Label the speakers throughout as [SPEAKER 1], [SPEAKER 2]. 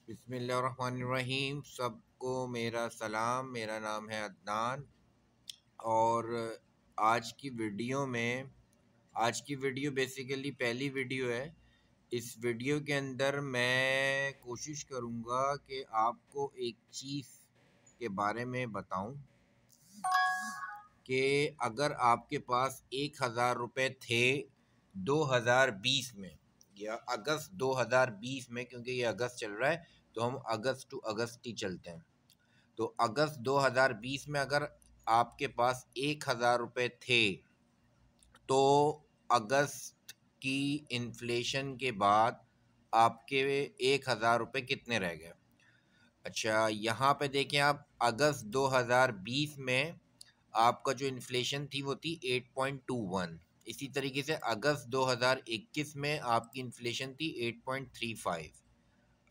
[SPEAKER 1] बिस्मिल्लाहिर्रहमानिर्रहीम। सबको मेरा सलाम। मेरा नाम है अदनान और आज की वीडियो बेसिकली पहली वीडियो है। इस वीडियो के अंदर मैं कोशिश करूँगा कि आपको एक चीज़ के बारे में बताऊं कि अगर आपके पास 1,000 रुपये थे 2020 में या अगस्त 2020 में, क्योंकि ये अगस्त चल रहा है तो हम अगस्त टू अगस्त ही चलते हैं। तो अगस्त 2020 में अगर आपके पास 1,000 रुपये थे तो अगस्त की इन्फ्लेशन के बाद आपके 1,000 रुपये कितने रह गए। अच्छा, यहाँ पे देखें आप, अगस्त 2020 में आपका जो इन्फ्लेशन थी वो थी 8.21। इसी तरीके से अगस्त 2021 में आपकी इन्फ्लेशन थी 8.35।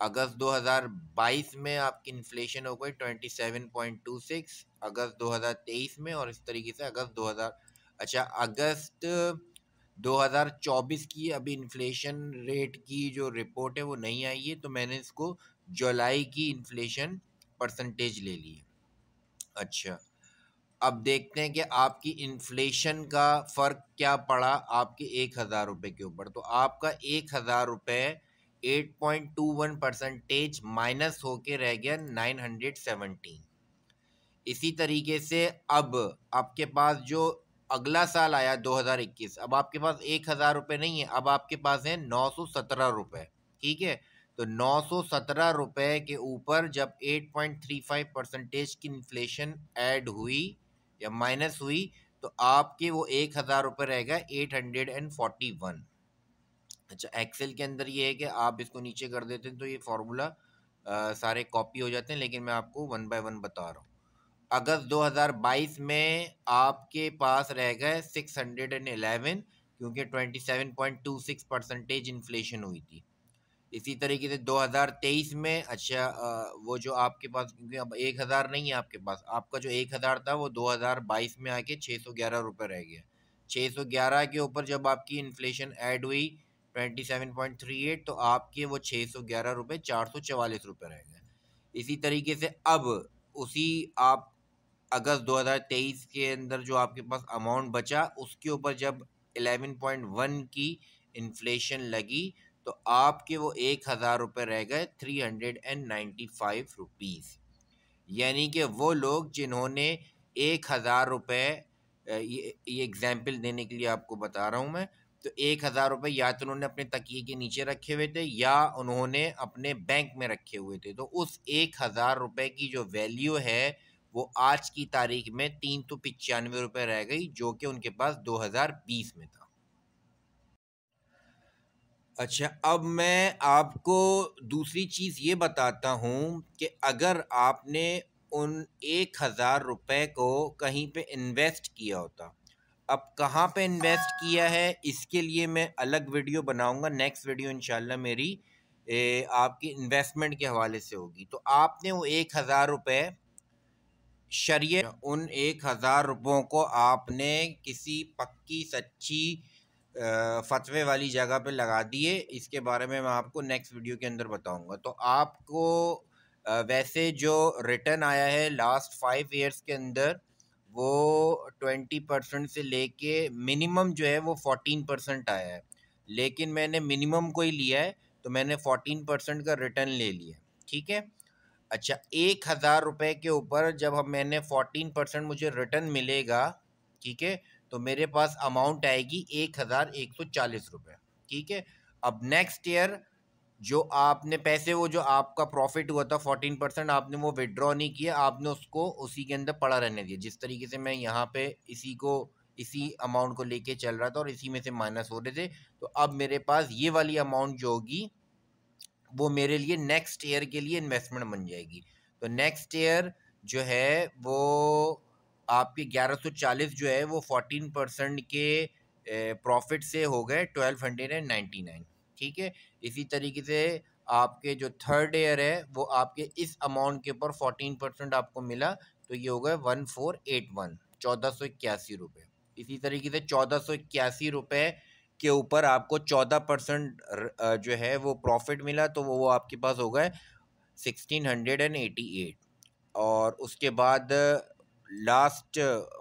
[SPEAKER 1] अगस्त 2022 में आपकी इन्फ्लेशन हो गई 27.26 अगस्त 2023 में, और इस तरीके से अगस्त 2000। अच्छा, अगस्त 2024 की अभी इन्फ्लेशन रेट की जो रिपोर्ट है वो नहीं आई है, तो मैंने इसको जुलाई की इन्फ्लेशन परसेंटेज ले ली है। अच्छा, अब देखते हैं कि आपकी इन्फ्लेशन का फ़र्क क्या पड़ा आपके 1,000 रुपये के ऊपर। तो आपका 1,000 रुपये 8.21% माइनस होके रह गया 917। इसी तरीके से अब आपके पास जो अगला साल आया 2021, अब आपके पास 1,000 रुपये नहीं है, अब आपके पास है 917 रुपये। ठीक है, तो 917 रुपये के ऊपर जब 8.35% की इन्फ्लेशन ऐड हुई या माइनस हुई तो आपके वो 1,000 रुपये रहेगा 841। अच्छा, एक्सेल के अंदर ये है कि आप इसको नीचे कर देते हैं तो ये फार्मूला सारे कॉपी हो जाते हैं, लेकिन मैं आपको वन बाय वन बता रहा हूँ। अगस्त 2022 में आपके पास रह गए 611, क्योंकि 27.26% इन्फ्लेशन हुई थी। इसी तरीके से 2023 में, अच्छा वो जो आपके पास, क्योंकि अब 1,000 नहीं है आपके पास, आपका जो 1,000 था वो 2022 में आके 611 रुपये रह गया। 611 के ऊपर जब आपकी इन्फ्लेशन ऐड हुई 27.38, तो आपके वो 611 रुपये 444 रुपये रह गए। इसी तरीके से अब उसी आप अगस्त 2023 के अंदर जो आपके पास अमाउंट बचा उसके ऊपर जब 11.1 की इन्फ्लेशन लगी तो आपके वो 1,000 रुपये रह गए 395 रुपीज़। यानी कि वो लोग जिन्होंने 1,000 रुपये, ये एग्जाम्पल देने के लिए आपको बता रहा हूँ मैं, तो 1,000 रुपये या तो उन्होंने अपने तकिए के नीचे रखे हुए थे या उन्होंने अपने बैंक में रखे हुए थे, तो उस 1,000 रुपये की जो वैल्यू है वो आज की तारीख में 395 रुपये रह गई, जो कि उनके पास 2020 में था। अच्छा, अब मैं आपको दूसरी चीज़ ये बताता हूँ कि अगर आपने उन 1,000 रुपये को कहीं पे इन्वेस्ट किया होता, अब कहाँ पे इन्वेस्ट किया है इसके लिए मैं अलग वीडियो बनाऊंगा। नेक्स्ट वीडियो इंशाल्लाह मेरी आपकी इन्वेस्टमेंट के हवाले से होगी। तो आपने वो 1,000 रुपये शरीय, उन 1,000 रुपयों को आपने किसी पक्की सच्ची फतवे वाली जगह पे लगा दिए। इसके बारे में मैं आपको नेक्स्ट वीडियो के अंदर बताऊंगा। तो आपको वैसे जो रिटर्न आया है लास्ट 5 ईयर्स के अंदर वो 20% से लेके मिनिमम जो है वो 14% आया है, लेकिन मैंने मिनिमम को ही लिया है तो मैंने 14% का रिटर्न ले लिया। ठीक है। अच्छा, 1,000 रुपये के ऊपर जब हम मैंने 14% मुझे रिटर्न मिलेगा, ठीक है, तो मेरे पास अमाउंट आएगी 1,140 रुपये। ठीक है। अब नेक्स्ट ईयर जो आपने पैसे, वो जो आपका प्रॉफिट हुआ था 14%, आपने वो विड्रॉ नहीं किया, आपने उसको उसी के अंदर पड़ा रहने दिया। जिस तरीके से मैं यहाँ पे इसी अमाउंट को लेके चल रहा था और इसी में से माइनस हो रहे थे, तो अब मेरे पास ये वाली अमाउंट जो होगी वो मेरे लिए नेक्स्ट ईयर के लिए इन्वेस्टमेंट बन जाएगी। तो नेक्स्ट ईयर जो है वो आपके 1140 जो है वो 14% के प्रॉफिट से हो गए 1,299। ठीक है। इसी तरीके से आपके जो थर्ड ईयर है वो आपके इस अमाउंट के ऊपर 14% आपको मिला, तो ये हो गए 1,481, 1,481 रुपये। इसी तरीके से 1,481 रुपये के ऊपर आपको 14% जो है वो प्रॉफिट मिला, तो वो आपके पास हो गए 1688, और उसके बाद लास्ट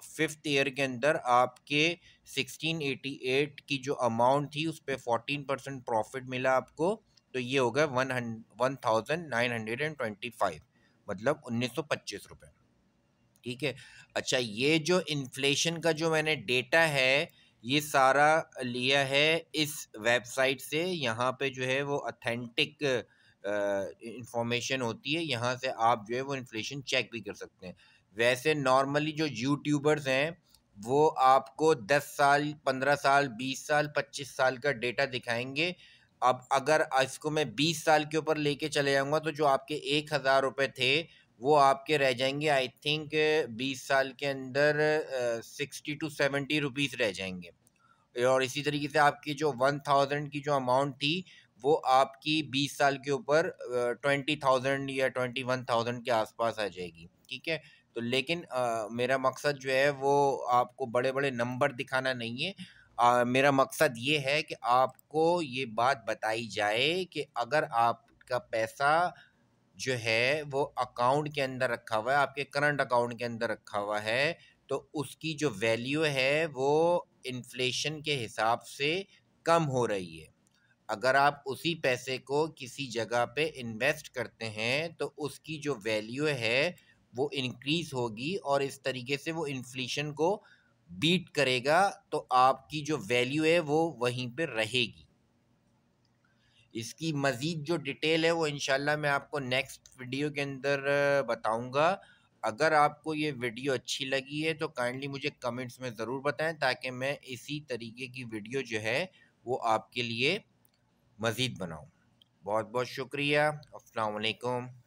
[SPEAKER 1] 5th ईयर के अंदर आपके 1688 की जो अमाउंट थी उस पर 14% प्रॉफिट मिला आपको, तो ये हो गया 1925, मतलब 1925 रुपये। ठीक है। अच्छा, ये जो इन्फ्लेशन का जो मैंने डेटा है ये सारा लिया है इस वेबसाइट से। यहाँ पे जो है वो अथेंटिक इंफॉर्मेशन होती है, यहाँ से आप जो है वो इन्फ्लेशन चेक भी कर सकते हैं। वैसे नॉर्मली जो यूट्यूबर्स हैं वो आपको 10 साल, 15 साल, 20 साल, 25 साल का डेटा दिखाएंगे। अब अगर इसको मैं 20 साल के ऊपर लेके चले जाऊंगा तो जो आपके 1,000 रुपये थे वो आपके रह जाएंगे आई थिंक 20 साल के अंदर 60 to 70 रुपीज़ रह जाएंगे। और इसी तरीके से आपकी जो 1000 की जो अमाउंट थी वो आपकी 20 साल के ऊपर 20,000 या 21,000 के आसपास आ जाएगी। ठीक है। तो लेकिन मेरा मकसद जो है वो आपको बड़े बड़े नंबर दिखाना नहीं है। मेरा मकसद ये है कि आपको ये बात बताई जाए कि अगर आपका पैसा जो है वो अकाउंट के अंदर रखा हुआ है, आपके करंट अकाउंट के अंदर रखा हुआ है, तो उसकी जो वैल्यू है वो इन्फ्लेशन के हिसाब से कम हो रही है। अगर आप उसी पैसे को किसी जगह पे इन्वेस्ट करते हैं तो उसकी जो वैल्यू है वो इंक्रीज होगी और इस तरीके से वो इन्फ्लेशन को बीट करेगा, तो आपकी जो वैल्यू है वो वहीं पे रहेगी। इसकी मज़ीद जो डिटेल है वो इंशाल्लाह मैं आपको नेक्स्ट वीडियो के अंदर बताऊंगा। अगर आपको ये वीडियो अच्छी लगी है तो काइंडली मुझे कमेंट्स में ज़रूर बताएं ताकि मैं इसी तरीके की वीडियो जो है वो आपके लिए मज़ीद बनाऊं। बहुत बहुत शुक्रिया। अस्सलाम वालेकुम।